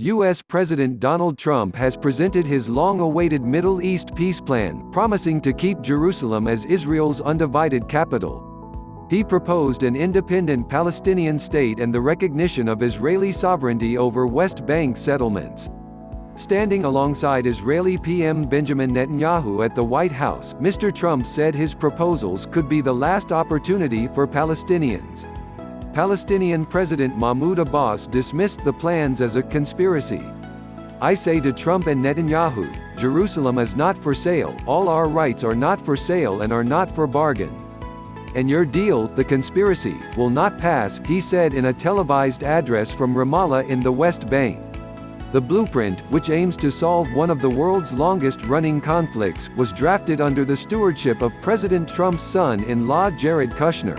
U.S. President Donald Trump has presented his long-awaited Middle East peace plan, promising to keep Jerusalem as Israel's undivided capital. He proposed an independent Palestinian state and the recognition of Israeli sovereignty over West Bank settlements. Standing alongside Israeli PM Benjamin Netanyahu at the White House, Mr. Trump said his proposals could be the last opportunity for Palestinians. Palestinian President Mahmoud Abbas dismissed the plans as a conspiracy. "I say to Trump and Netanyahu, Jerusalem is not for sale, all our rights are not for sale and are not for bargain. And your deal, the conspiracy, will not pass," he said in a televised address from Ramallah in the West Bank. The blueprint, which aims to solve one of the world's longest-running conflicts, was drafted under the stewardship of President Trump's son-in-law Jared Kushner.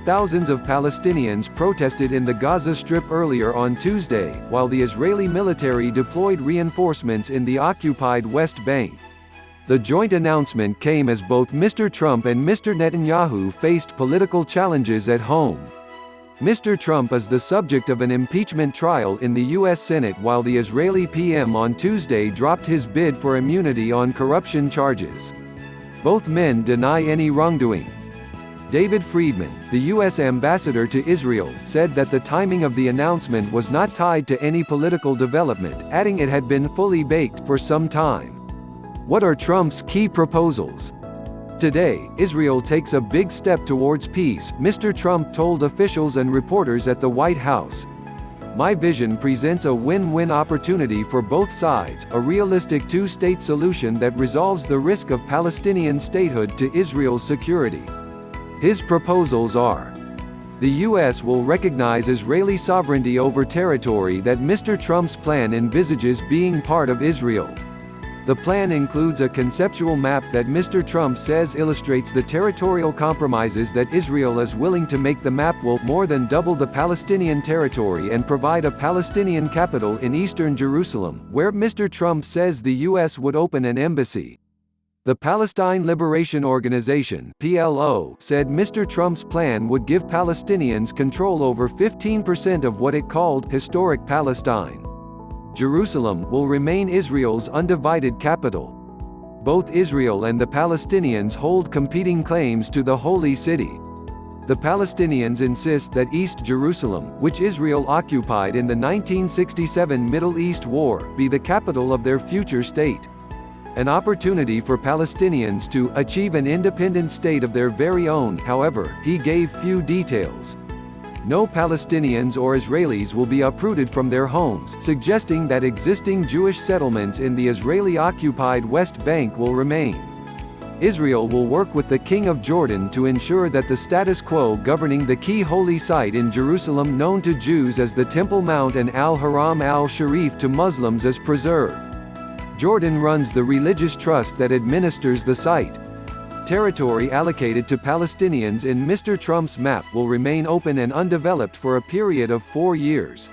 Thousands of Palestinians protested in the Gaza Strip earlier on Tuesday, while the Israeli military deployed reinforcements in the occupied West Bank. The joint announcement came as both Mr. Trump and Mr. Netanyahu faced political challenges at home. Mr. Trump is the subject of an impeachment trial in the U.S. Senate, while the Israeli PM on Tuesday dropped his bid for immunity on corruption charges. Both men deny any wrongdoing. David Friedman, the U.S. ambassador to Israel, said that the timing of the announcement was not tied to any political development, adding it had been fully baked for some time. What are Trump's key proposals? Today, Israel takes a big step towards peace, Mr. Trump told officials and reporters at the White House. "My vision presents a win-win opportunity for both sides, a realistic two-state solution that resolves the risk of Palestinian statehood to Israel's security." His proposals are: the U.S. will recognize Israeli sovereignty over territory that Mr. Trump's plan envisages being part of Israel. The plan includes a conceptual map that Mr. Trump says illustrates the territorial compromises that Israel is willing to make. The map will more than double the Palestinian territory and provide a Palestinian capital in eastern Jerusalem, where Mr. Trump says the U.S. would open an embassy. The Palestine Liberation Organization (PLO) said Mr. Trump's plan would give Palestinians control over 15% of what it called historic Palestine. Jerusalem will remain Israel's undivided capital. Both Israel and the Palestinians hold competing claims to the Holy City. The Palestinians insist that East Jerusalem, which Israel occupied in the 1967 Middle East War, be the capital of their future state. An opportunity for Palestinians to achieve an independent state of their very own. However, he gave few details. No Palestinians or Israelis will be uprooted from their homes, suggesting that existing Jewish settlements in the Israeli-occupied West Bank will remain. Israel will work with the King of Jordan to ensure that the status quo governing the key holy site in Jerusalem, known to Jews as the Temple Mount and Al-Haram al-Sharif to Muslims, is preserved. Jordan runs the religious trust that administers the site. Territory allocated to Palestinians in Mr. Trump's map will remain open and undeveloped for a period of 4 years.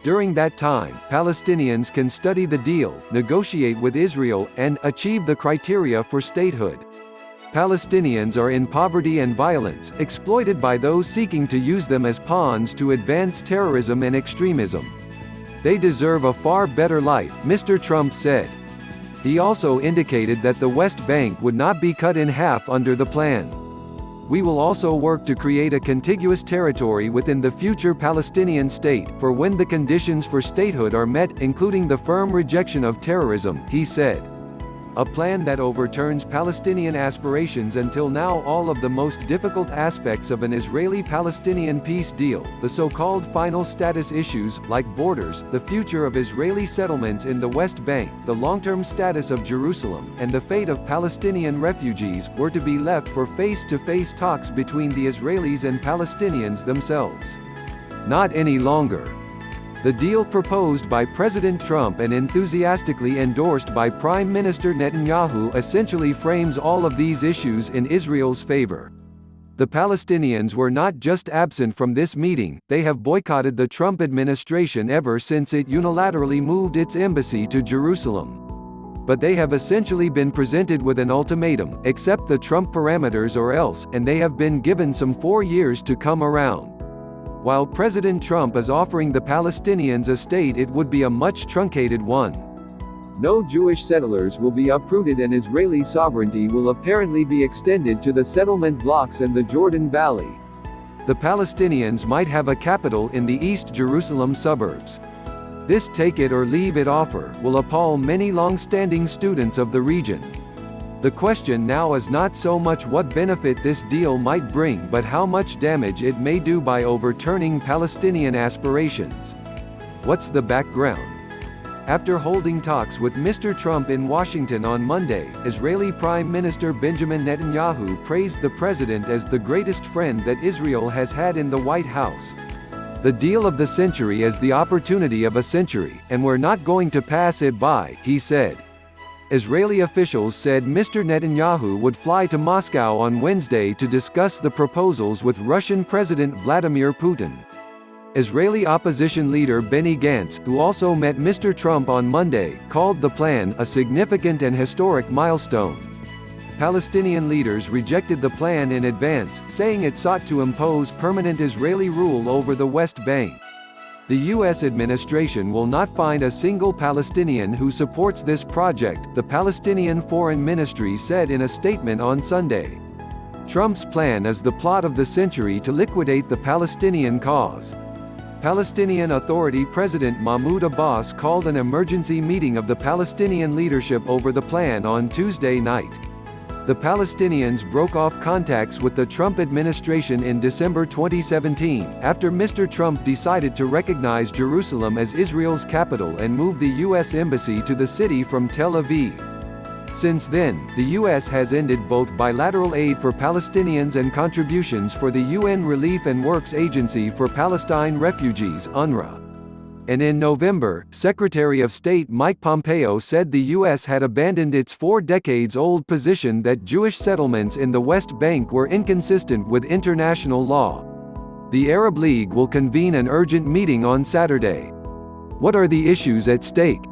During that time, Palestinians can study the deal, negotiate with Israel, and achieve the criteria for statehood. Palestinians are in poverty and violence, exploited by those seeking to use them as pawns to advance terrorism and extremism. They deserve a far better life, Mr. Trump said. He also indicated that the West Bank would not be cut in half under the plan. "We will also work to create a contiguous territory within the future Palestinian state, for when the conditions for statehood are met, including the firm rejection of terrorism," he said. A plan that overturns Palestinian aspirations until now. All of the most difficult aspects of an Israeli-Palestinian peace deal, the so-called final status issues, like borders, the future of Israeli settlements in the West Bank, the long-term status of Jerusalem, and the fate of Palestinian refugees, were to be left for face-to-face talks between the Israelis and Palestinians themselves. Not any longer. The deal proposed by President Trump and enthusiastically endorsed by Prime Minister Netanyahu essentially frames all of these issues in Israel's favor. The Palestinians were not just absent from this meeting, they have boycotted the Trump administration ever since it unilaterally moved its embassy to Jerusalem. But they have essentially been presented with an ultimatum: accept the Trump parameters or else, and they have been given some 4 years to come around. While President Trump is offering the Palestinians a state, it would be a much truncated one. No Jewish settlers will be uprooted, and Israeli sovereignty will apparently be extended to the settlement blocks and the Jordan Valley. The Palestinians might have a capital in the East Jerusalem suburbs. This take-it-or-leave-it offer will appall many long-standing students of the region. The question now is not so much what benefit this deal might bring, but how much damage it may do by overturning Palestinian aspirations. What's the background? After holding talks with Mr. Trump in Washington on Monday, Israeli Prime Minister Benjamin Netanyahu praised the president as the greatest friend that Israel has had in the White House. The deal of the century is the opportunity of a century, and we're not going to pass it by, he said. Israeli officials said Mr. Netanyahu would fly to Moscow on Wednesday to discuss the proposals with Russian President Vladimir Putin. Israeli opposition leader Benny Gantz, who also met Mr. Trump on Monday, called the plan a significant and historic milestone. Palestinian leaders rejected the plan in advance, saying it sought to impose permanent Israeli rule over the West Bank. The U.S. administration will not find a single Palestinian who supports this project, the Palestinian Foreign Ministry said in a statement on Sunday. Trump's plan is the plot of the century to liquidate the Palestinian cause. Palestinian Authority President Mahmoud Abbas called an emergency meeting of the Palestinian leadership over the plan on Tuesday night. The Palestinians broke off contacts with the Trump administration in December 2017, after Mr. Trump decided to recognize Jerusalem as Israel's capital and move the U.S. embassy to the city from Tel Aviv. Since then, the U.S. has ended both bilateral aid for Palestinians and contributions for the UN Relief and Works Agency for Palestine Refugees (UNRWA). And in November, Secretary of State Mike Pompeo said the U.S. had abandoned its 4 decades-old position that Jewish settlements in the West Bank were inconsistent with international law. The Arab League will convene an urgent meeting on Saturday. What are the issues at stake?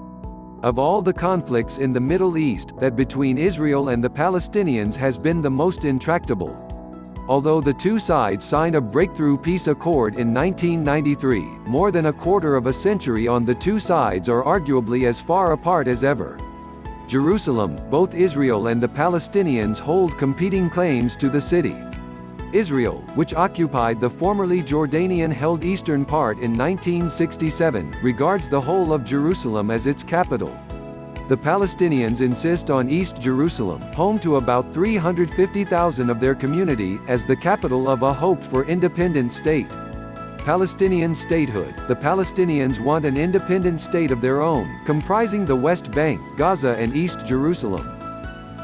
Of all the conflicts in the Middle East, that between Israel and the Palestinians has been the most intractable. Although the two sides signed a breakthrough peace accord in 1993, more than a quarter of a century on, the two sides are arguably as far apart as ever. Jerusalem, both Israel and the Palestinians hold competing claims to the city. Israel, which occupied the formerly Jordanian-held eastern part in 1967, regards the whole of Jerusalem as its capital. The Palestinians insist on East Jerusalem, home to about 350,000 of their community, as the capital of a hoped-for independent state. Palestinian statehood. The Palestinians want an independent state of their own, comprising the West Bank, Gaza and East Jerusalem.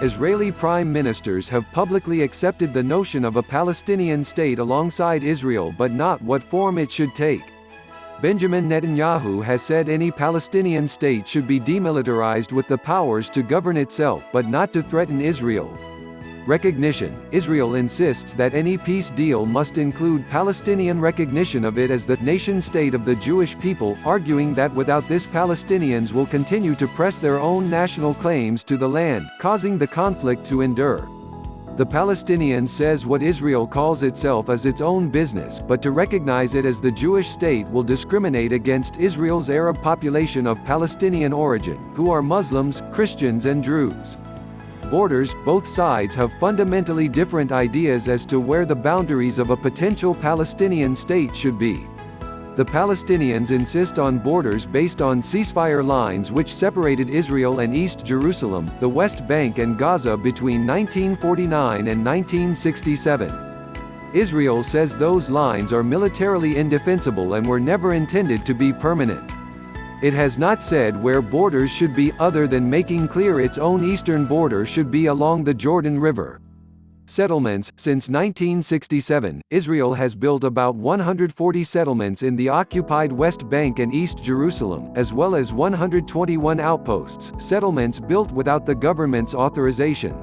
Israeli prime ministers have publicly accepted the notion of a Palestinian state alongside Israel, but not what form it should take. Benjamin Netanyahu has said any Palestinian state should be demilitarized with the powers to govern itself, but not to threaten Israel. Recognition. Israel insists that any peace deal must include Palestinian recognition of it as the nation-state of the Jewish people, arguing that without this Palestinians will continue to press their own national claims to the land, causing the conflict to endure. The Palestinian says what Israel calls itself is its own business, but to recognize it as the Jewish state will discriminate against Israel's Arab population of Palestinian origin, who are Muslims, Christians and Druze. Borders. Both sides have fundamentally different ideas as to where the boundaries of a potential Palestinian state should be. The Palestinians insist on borders based on ceasefire lines which separated Israel and East Jerusalem, the West Bank and Gaza between 1949 and 1967. Israel says those lines are militarily indefensible and were never intended to be permanent. It has not said where borders should be, other than making clear its own eastern border should be along the Jordan River. Settlements. Since 1967, Israel has built about 140 settlements in the occupied West Bank and East Jerusalem, as well as 121 outposts, settlements built without the government's authorization.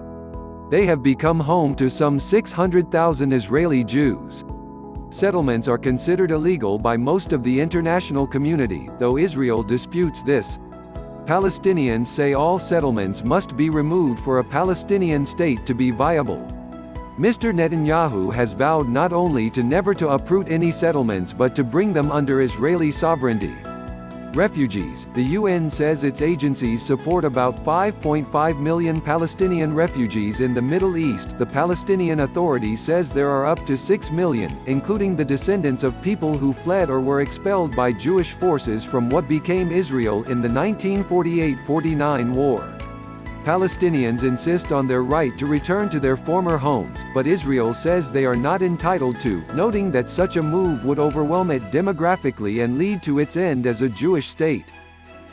They have become home to some 600,000 Israeli Jews. Settlements are considered illegal by most of the international community, though Israel disputes this. Palestinians say all settlements must be removed for a Palestinian state to be viable. Mr. Netanyahu has vowed not only to never to uproot any settlements but to bring them under Israeli sovereignty. Refugees. The UN says its agencies support about 5.5 million Palestinian refugees in the Middle East. The Palestinian Authority says there are up to 6 million, including the descendants of people who fled or were expelled by Jewish forces from what became Israel in the 1948–49 war. Palestinians insist on their right to return to their former homes, but Israel says they are not entitled to, noting that such a move would overwhelm it demographically and lead to its end as a Jewish state.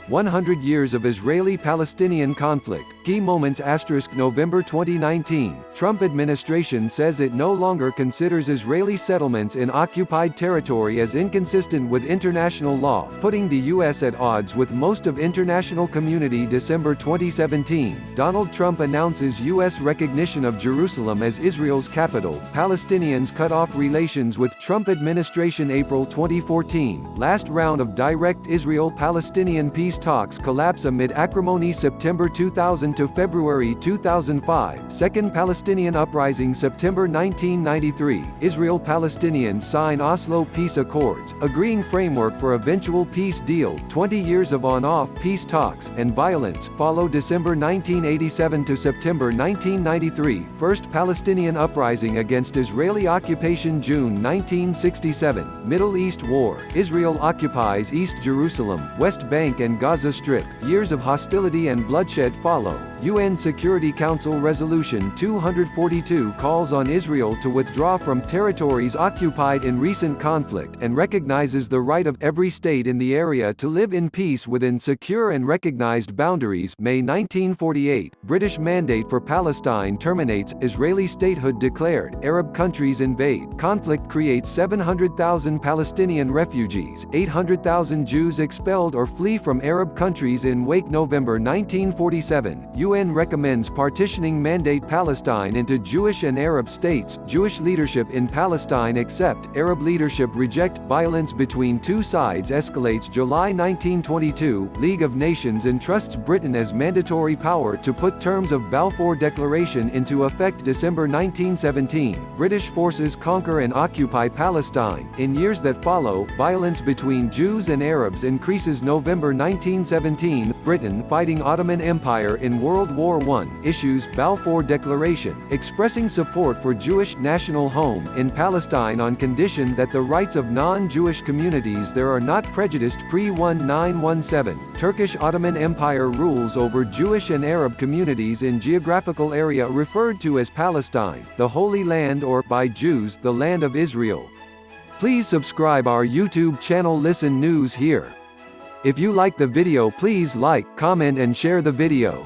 100 years of Israeli-Palestinian conflict. Key moments * November 2019. Trump administration says it no longer considers Israeli settlements in occupied territory as inconsistent with international law, putting the U.S. at odds with most of international community. December 2017. Donald Trump announces U.S. recognition of Jerusalem as Israel's capital. Palestinians cut off relations with Trump administration. April 2014. Last round of direct Israel-Palestinian peace talks collapse amid acrimony. September 2000 to February 2005. Second Palestinian uprising. September 1993. Israel-Palestinians sign Oslo Peace Accords, agreeing framework for eventual peace deal. 20 years of on-off peace talks and violence follow. December 1987 to September 1993. First Palestinian uprising against Israeli occupation. June 1967. Middle East War. Israel occupies East Jerusalem, West Bank and Gaza Strip. Years of hostility and bloodshed follow. UN Security Council Resolution 242 calls on Israel to withdraw from territories occupied in recent conflict and recognizes the right of every state in the area to live in peace within secure and recognized boundaries. May 1948. British mandate for Palestine terminates. Israeli statehood declared. Arab countries invade. Conflict creates 700,000 Palestinian refugees, 800,000 Jews expelled or flee from Arab countries in wake. November 1947. UN recommends partitioning. Mandate Palestine into Jewish and Arab states. Jewish leadership in Palestine accept. Arab leadership reject. Violence between two sides escalates. July 1922. League of Nations entrusts Britain as mandatory power to put terms of Balfour Declaration into effect. December 1917. British forces conquer and occupy Palestine. In years that follow, violence between Jews and Arabs increases. November 1917. Britain fighting Ottoman Empire in World War I, issues Balfour Declaration, expressing support for Jewish national home in Palestine on condition that the rights of non-Jewish communities there are not prejudiced. Pre-1917, Turkish Ottoman Empire rules over Jewish and Arab communities in geographical area referred to as Palestine, the Holy Land, or, by Jews, the Land of Israel. Please subscribe our YouTube channel. Listen News here. If you like the video, please like, comment and share the video.